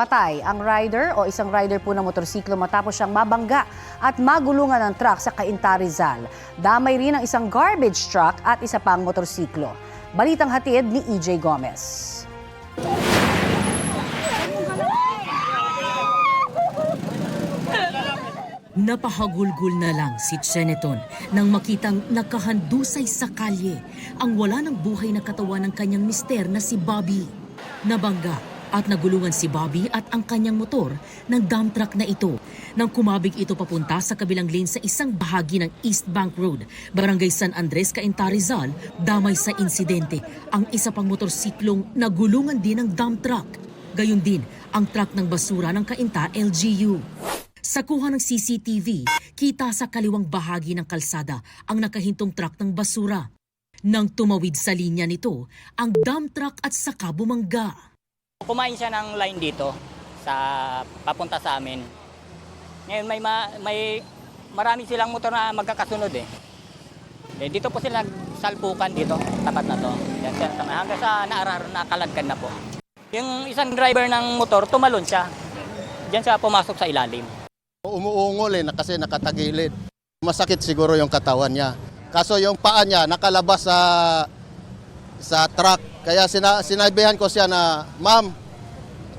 Patay ang rider o isang rider po ng motorsiklo matapos siyang mabangga at magulungan ng truck sa Cainta, Rizal. Damay rin ang isang garbage truck at isa pang motorsiklo. Balitang hatid ni EJ Gomez. Napahagulgul na lang si Cheneton nang makitang nakahandusay sa kalye ang wala ng buhay na katawan ng kanyang mister na si Bobby. Nabangga at nagulungan si Bobby at ang kanyang motor ng dump truck na ito nang kumabig ito papunta sa kabilang lane sa isang bahagi ng East Bank Road, Barangay San Andres, Cainta, Rizal. Damay sa insidente ang isa pang motorsiklong nagulungan din ng dump truck. Gayon din ang truck ng basura ng Cainta LGU. Sa kuha ng CCTV, kita sa kaliwang bahagi ng kalsada ang nakahintong truck ng basura. Nang tumawid sa linya nito, ang dump truck at saka bumangga. Kumain siya ng line dito sa papunta sa amin. Ngayon may marami silang motor na magkakasunod eh. Dito po sila nagsalpukan dito, tapat na to. Hanggang sa nakalagkan na po. Yung isang driver ng motor, tumalon siya. Diyan siya pumasok sa ilalim. Umuungol kasi nakatagilid. Masakit siguro yung katawan niya. Kaso yung paa niya nakalabas sa truck. Kaya sinabihan ko siya na, "Ma'am,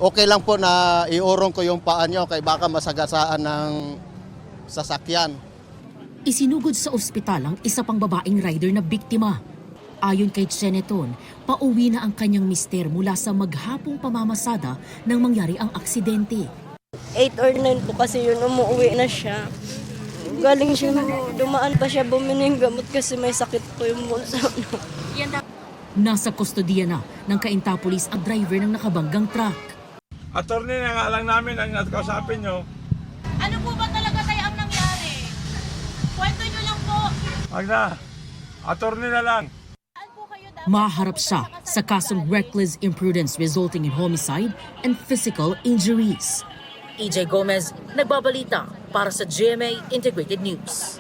okay lang po na iurong ko yung paa niyo kay baka masagasaan ng sasakyan." Isinugod sa ospital ang isa pang babaeng rider na biktima. Ayon kay Cheneton, pauwi na ang kanyang mister mula sa maghapong pamamasada nang mangyari ang aksidente. 8 or 9 po kasi yun, umuwi na siya. Galing siya, dumaan pa siya bumili ng gamot kasi may sakit po yung bulsa. Nasa kustodiya na ng Cainta Police ang driver ng nakabanggang truck. Attorney na nga lang namin ang nakausapin nyo. Ano po ba talaga tayo ang nangyari? Kwento nyo lang po. Wag na. Attorney na lang. Maharap siya sa kasong reckless imprudence resulting in homicide and physical injuries. EJ Gomez, nagbabalita para sa GMA Integrated News.